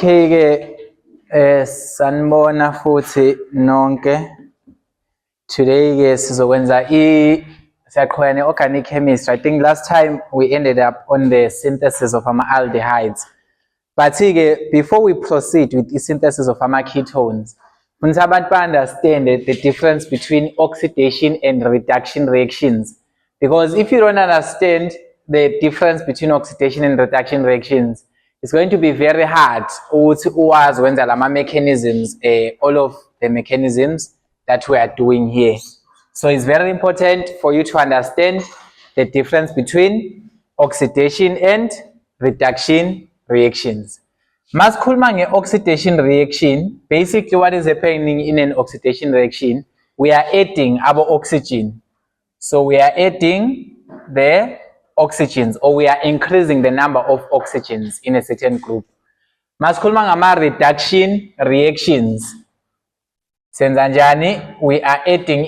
Okay sanibona futhi nonke. Today sizokwenza siyaqhubeka ne-organic chemistry. I think last time we ended up on the synthesis of aldehydes. But before we proceed with the synthesis of ketones, we need to understand the difference between oxidation and reduction reactions. Because if you don't understand the difference between oxidation and reduction reactions, it's going to be very hard to mechanisms, all of the mechanisms that we are doing here. So it's very important for you to understand the difference between oxidation and reduction reactions. Masikhuluma nge-oxidation reaction, basically what is happening in an oxidation reaction, we are adding our oxygen. So we are adding the oxygens, or we are increasing the number of oxygens in a certain group. Masikhuluma ngama-reduction reactions, senza njani? We are adding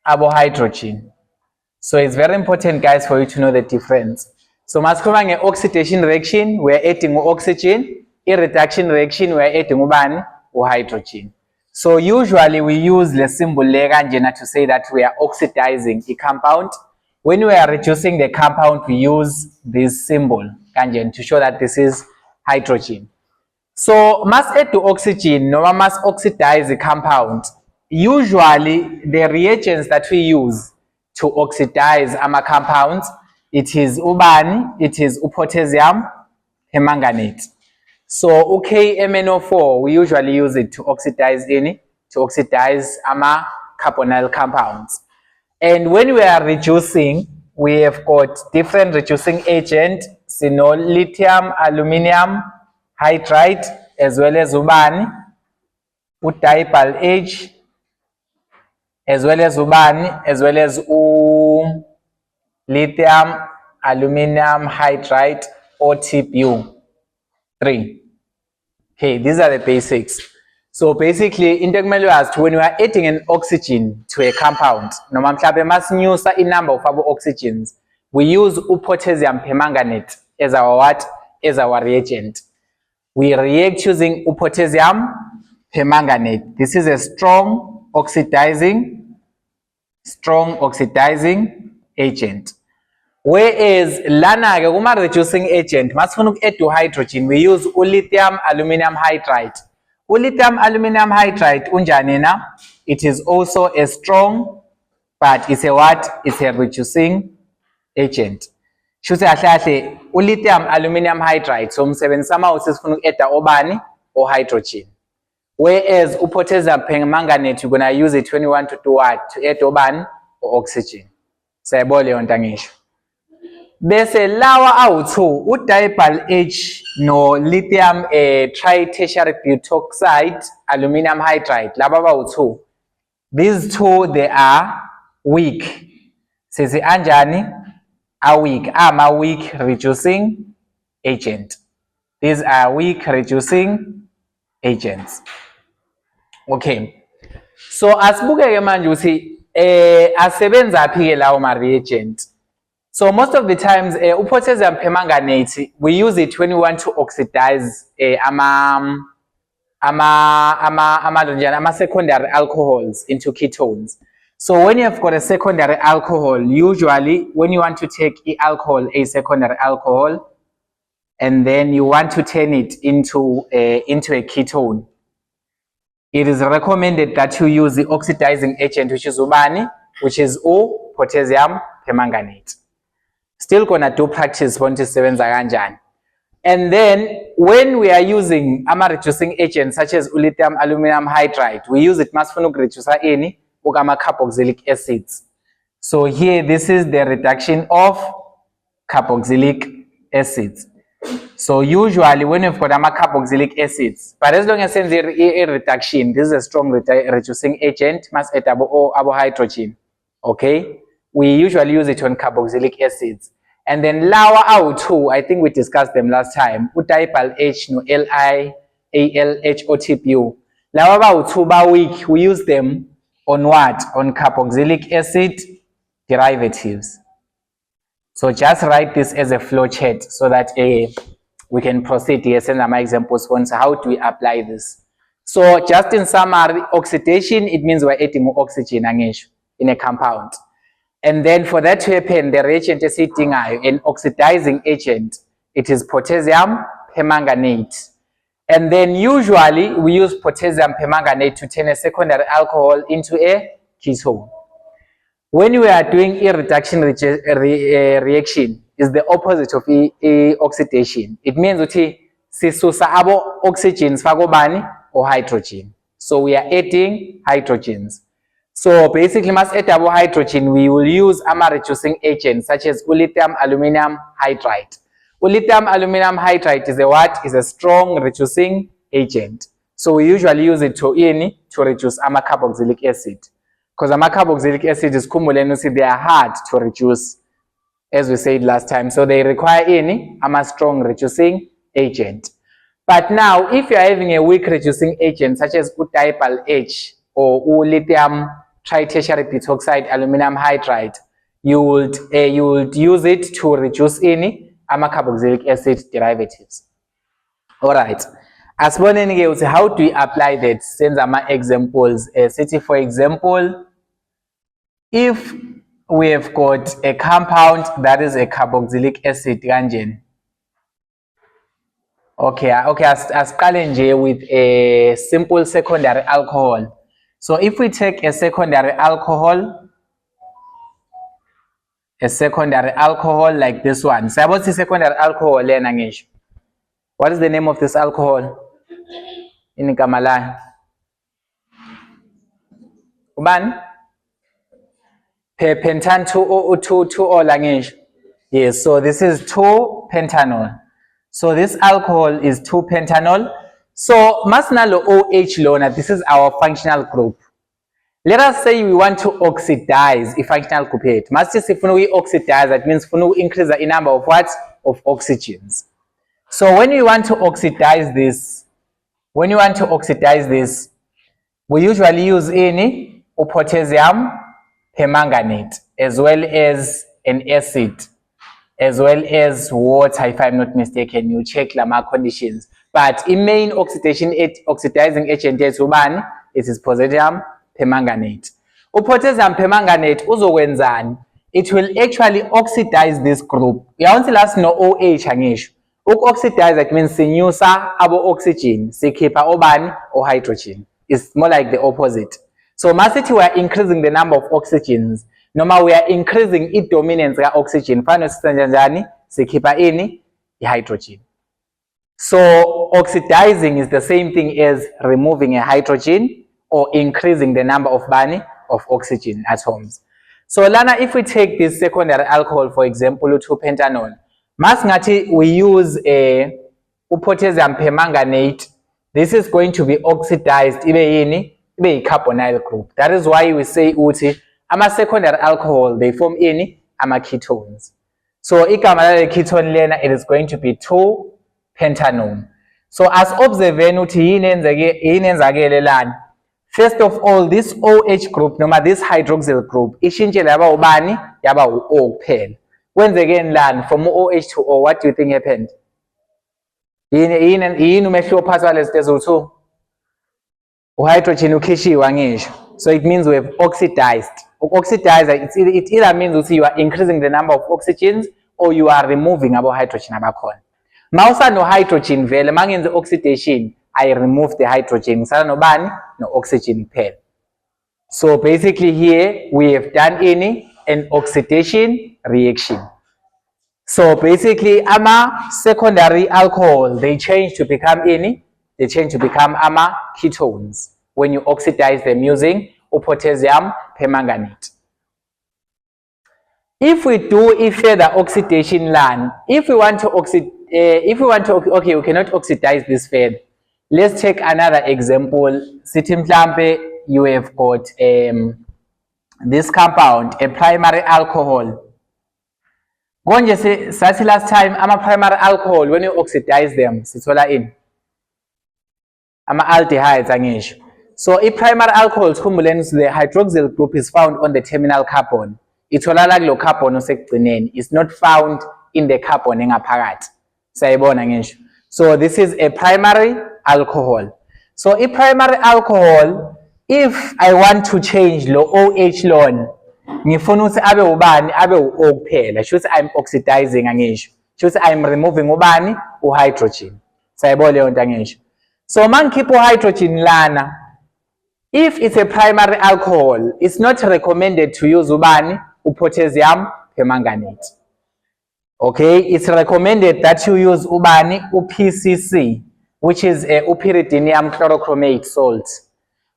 our hydrogen. So it's very important, guys, for you to know the difference. So masikhuluma nge-oxidation reaction, we are adding oxygen. In reduction reaction, we are adding hydrogen. So usually we use the symbol to say that we are oxidizing a compound. When we are reducing the compound, we use this symbol to show that this is hydrogen. So mass add to oxygen, no mass oxidize the compound. Usually the reagents that we use to oxidize our compounds, it is potassium permanganate. So KMnO4, we usually use it to oxidize carbonyl compounds. And when we are reducing, we have got different reducing agents, lithium, aluminium hydride, as well as dipal H, as well as lithium, aluminium hydride, or TPU3. Okay, these are the basics. So basically, when we are adding an oxygen to a compound, no masinyusa in number of our oxygens, we use potassium permanganate as our reagent. We react using potassium permanganate. This is a strong oxidizing agent. Whereas lana ke reducing agent, masifuna add to hydrogen, we use lithium aluminum hydride. Lithium aluminum hydride unjani na? It is also a strong, but it's a reducing agent. Shuse kahle lithium aluminum hydride, so umsebenzisa mawuthi sifuna uku-add or hydrogen. Whereas potassium permanganate, you're going to use it when you want to do what? To add or oxygen. Sayabona leyo nto angisho. Bese lawa awu-2, dipal H no lithium tri-tertiary butoxide aluminum hydride, laba abawu-2. These two, they are weak. Sithi anjani? Weak. Weak reducing agent. These are weak reducing agents. Okay. So asibukeke manje ukuthi asebenza phi ke lawo ma reagent. So most of the times potassium permanganate, we use it when we want to oxidize secondary alcohols into ketones. So when you have got a secondary alcohol, usually when you want to take a secondary alcohol, and then you want to turn it into a ketone, it is recommended that you use the oxidizing agent, which is potassium permanganate. Still gonna do practice kanjani. And then when we are using reducing agents such as lithium aluminum hydride, we use it masifuna reduce carboxylic acids. So here this is the reduction of carboxylic acids. So usually when we've got carboxylic acids, but as long as it's a reduction, this is a strong reducing agent, must add our hydrogen. Okay, we usually use it on carboxylic acids. And then lawa awu-2, I think we discussed them last time, dipal H no LiAlH or TPU. Lawa awu-2 ba weak, we use them on what? On carboxylic acid derivatives. So just write this as a flow chart so that we can proceed here. Send my examples on how do we apply this. So just in summary, oxidation, it means we're adding oxygen in a compound. And then for that to happen, the reagent is sitting an oxidizing agent. It is potassium permanganate. And then usually we use potassium permanganate to turn a secondary alcohol into a ketone. When we are doing a reduction reaction, is the opposite of oxidation. It means that sisusa abo oxygens fakobani or hydrogen. So we are adding hydrogens. So basically, must add abo hydrogen, we will use reducing agents such as lithium aluminum hydride. Lithium aluminum hydride is a what? Is a strong reducing agent. So we usually use it to reduce carboxylic acid. Because carboxylic acid is they are hard to reduce, as we said last time. So they require a strong reducing agent. But now, if you are having a weak reducing agent such as diethyl H or lithium tritertiary pentoxide aluminum hydride, you would use it to reduce carboxylic acid derivatives. All right. As how do we apply that? Send some examples. For example, if we have got a compound that is a carboxylic acid kanjani. Okay, asiqale nje with a simple secondary alcohol. So if we take a secondary alcohol like this one. So what's the secondary alcohol lena ngisho? What is the name of this alcohol? Inigama layo. Ubani? Pentan 2-2-2-ol ngisho. Yes, so this is 2-pentanol. So this alcohol is 2-pentanol. So masnalo OH lona, this is our functional group. Let us say we want to oxidize a functional group. Must if we oxidize, that means we increase the number of what? Of oxygens. So when we want to oxidize this, we usually use potassium permanganate as well as an acid, as well as water, if I'm not mistaken. You check Lamar conditions. But in main oxidizing agent is it is potassium permanganate. Potassium permanganate uzokwenzani? It will actually oxidize this group. Until us no OH angisho. Oxidize, that means sinyusa abo oxygen, sikhipha obani or hydrogen. It's more like the opposite. So masiti we are increasing the number of oxygens. Noma we are increasing the dominance of oxygen. Fano sisanjani sikhipha hydrogen. So oxidizing is the same thing as removing a hydrogen or increasing the number of oxygen atoms. So lana, if we take this secondary alcohol, for example, 2-pentanol, we use a potassium permanganate. This is going to be oxidized ibe carbonyl group. That is why we say secondary alcohol, they form ketones. So ketone lena, it is going to be 2-pentanol. So as observe first of all, this OH group, this hydroxyl group, ishintshile yaba ubani? Yaba O kuphela. Kwenzeke lani from OH to O? What do you think happened? Yini umehluko phakathi kwalezi eziwu-2? Uhydrogen ukhishiwe ngisho. So it means we have oxidized. Oxidize, it either means you are increasing the number of oxygens or you are removing abo hydrogen abakhona. Mawusa no hydrogen vele mangenze oxidation, I remove the hydrogen. Ngisala nobani? No oxygen kuphela. So basically here we have done an oxidation reaction. So basically secondary alcohol, they change to become ketones when you oxidize them using potassium permanganate. If we do a further oxidation line, if we want to okay, we cannot oxidize this further. Let's take another example. Sithi mhlambe you have got this compound, a primary alcohol. Konje sathi last time primary alcohol, when you oxidize them sithola aldehydes angisho. So a primary alcohol, the hydroxyl group is found on the terminal carbon. itholakala kulo carbon osekugcineni, is not found in the carbon engaphakathi. Sayibona ngisho. So this is a primary alcohol. So a primary alcohol, if I want to change lo OH lona, ngifuna ukuthi abe ubani, abe u-O kuphela, should I'm oxidizing angisho. Should I'm removing ubani, u-hydrogen. Sayibona leyo nto angisho. So mangikhipha u-hydrogen lana, if it's a primary alcohol, it's not recommended to use ubani, potassium permanganate. Okay, it's recommended that you use ubani, PCC, which is a pyridinium chlorochromate salt.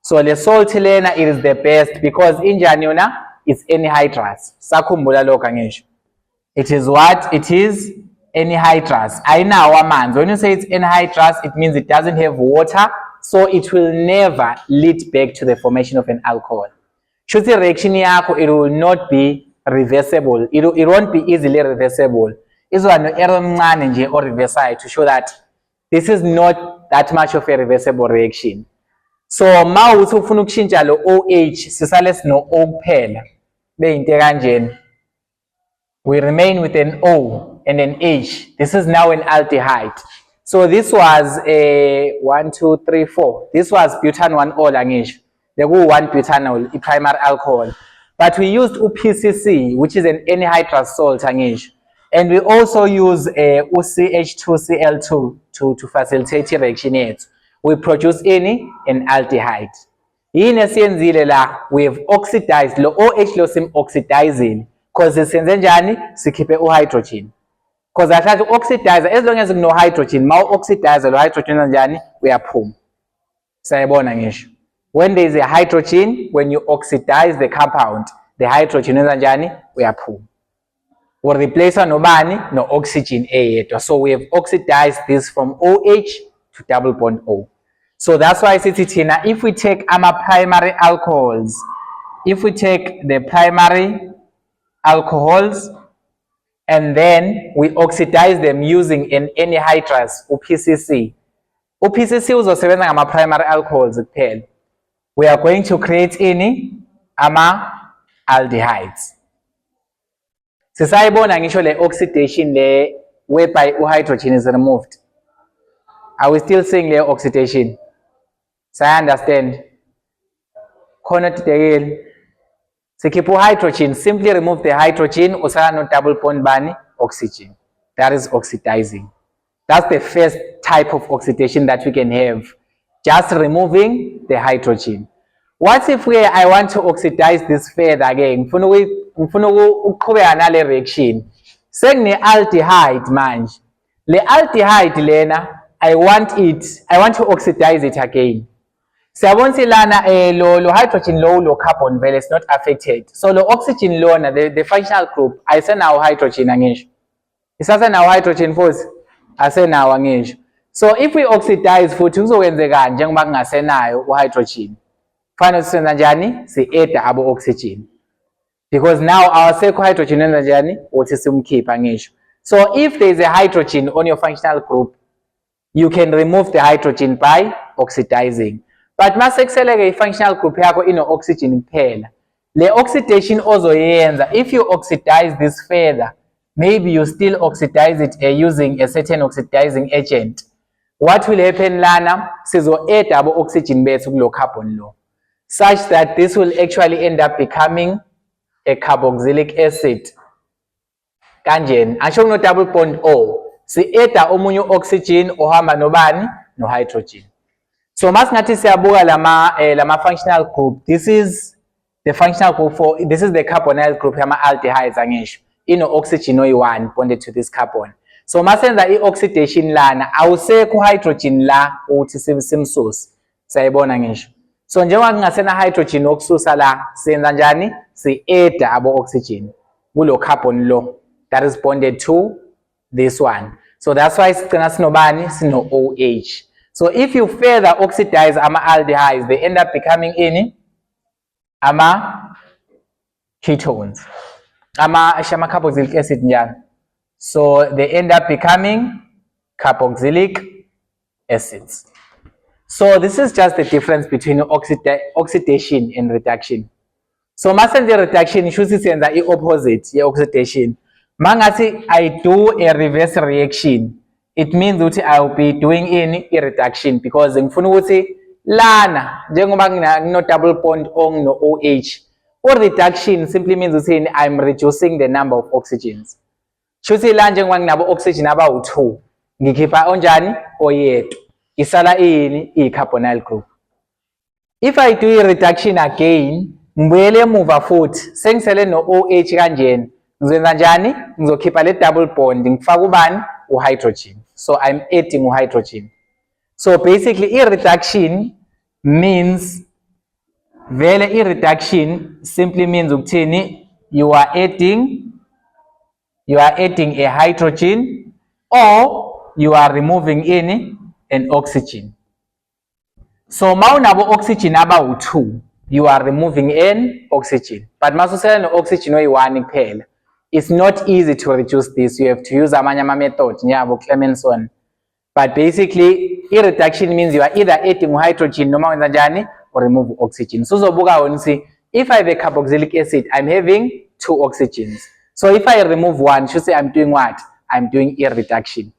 So the salt lena, it is the best because injani yona it's anhydrous. Sakhumbula lokho ngisho. It is what? It is anhydrous. Ayinawo amanzi. When you say it's anhydrous, it means it doesn't have water, so it will never lead back to the formation of an alcohol. Should the reaction yakho, it will not be reversible. It won't be easily reversible. It's one error mncane or reversible to show that this is not that much of a reversible reaction. So ma uthi ufuna ukushintsha lo OH sisale sino O kuphela beyinto kanjena, we remain with an O and an H. This is now an aldehyde. So this was a 1, 2, 3, 4. This was butanol angisho. There go 1 butanol, a primary alcohol. But we used UPCC, which is an anhydrous salt angisho. And we also use UCH2Cl2 to facilitate reaction yethu. We produce an aldehyde. Yini esiyenzile la, we have oxidized lo OH lo sim oxidizing because senze njani sikhiphe uhydrogen. Because athatha oxidizer, as long as no hydrogen, ma oxidizer lo hydrogen njani uyaphuma. Sayibona ngisho. When there is a hydrogen, when you oxidize the compound, the hydrogen wenza njani uyaphuma. Or replace nobani no oxygen eyedwa. So we have oxidized this from OH to double bond O. So that's why I say Tina, if we take our primary alcohols, if we take the primary alcohols and then we oxidize them using an anhydrous UPCC. UPCC uzosebenza ngama primary alcohols kuphela. We are going to create ama aldehydes. Sisayibona ngisho le oxidation le whereby hydrogen is removed. Are we still seeing the oxidation? So I understand. So keep hydrogen, simply remove the hydrogen, usana no double bond bani oxygen. That is oxidizing. That's the first type of oxidation that we can have. Just removing the hydrogen. What if I want to oxidize this further again? Ngifuna ukuqhubeka nale reaction. Sengine aldehyde manje. Le aldehyde lena I want to oxidize it again. Siyabona lana lo hydrogen lo carbon vele is not affected. So lo oxygen lona the functional group ayisenawo hydrogen angisho. Isasenawo hydrogen futhi asenawo angisho. So if we oxidize futhi kuzokwenzekani njengoba kungasenayo hydrogen? Kufanele sisenza njani? Si-add abo oxygen. Because now our circle hydrogen enza njani? Uthi simkhipha ngisho. So if there is a hydrogen on your functional group, you can remove the hydrogen by oxidizing. But masekuseleke i-functional group yakho ino oxygen kuphela. Le oxidation ozoyenza, if you oxidize this further, maybe you still oxidize it using a certain oxidizing agent. What will happen lana? Sizo-add abo oxygen bethu kulo carbon lo, such that this will actually end up becoming a carboxylic acid. Kanjeni, asho no double bond O. Si-add omunye oxygen ohamba nobani no hydrogen. So masingathi siyabuka lama functional group. This is the functional group for, this is the carbonyl group yama aldehydes angisho. Ino oxygen oyi-1 bonded to this carbon. So masenza i-oxidation lana awusekho hydrogen la uthi simsusa. Sayibona ngisho. So njengoba kungasena hydrogen okususa la, senza njani? Si-add abo oxygen kulo carbon lo that is bonded to this one. So that's why sigcina sinobani sino OH. So if you further oxidize ama aldehydes, they end up becoming ama ketones. Ama carboxylic acid njani. So they end up becoming carboxylic acids. So this is just the difference between oxidation and reduction. So masenze i-reduction isho ukuthi senza i-opposite ye-oxidation. Mangathi I do a reverse reaction, it means ukuthi I'll be doing i-reduction because ngifuna ukuthi lana njengoba ngino double bond ngino OH, reduction simply means ukuthi I'm reducing the number of oxygens. Shuthi la njengoba nginabo oxygen abawu2 ngikhipha onjani oyedwa isala i-carbonyl group. If I do i-reduction again ngibuyele emuva futhi sengisele no OH kanjena ngizenza njani ngizokhipha le double bond ngifaka ubani uhydrogen, so I'm adding uhydrogen. So basically i-reduction means vele i-reduction simply means ukuthini you are adding a hydrogen or you are removing an oxygen. So mawunabo oxygen abawu2 you are removing an oxygen, but masusela no oxygen oyi1 kuphela it's not easy to reduce this, you have to use amanye ama methods njengabo Clemenson. But basically i-reduction means you are either adding hydrogen noma wenza njani or remove oxygen. So uzobuka wona ukuthi if I have a carboxylic acid I'm having 2 oxygens, so if I remove one should say I'm doing what, I'm doing i-reduction.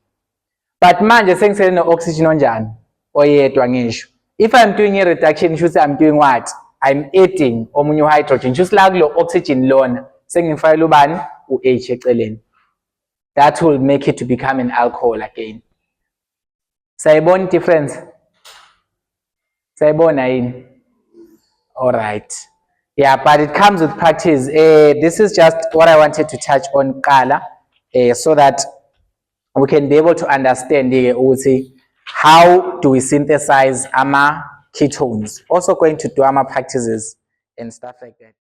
But manje sengisele no oxygen onjani oyedwa ngisho, if I'm doing i-reduction should say I'm doing what, I'm adding omunye uhydrogen, should la kulo oxygen lona sengifakela ubani u-H eceleni, that will make it to become an alcohol again. Sayibona difference? Sayibona yini? All right. Yeah, but it comes with practice. This is just what I wanted to touch on Kala, so that we can be able to understand how do we synthesize ama ketones. Also going to do ama practices and stuff like that.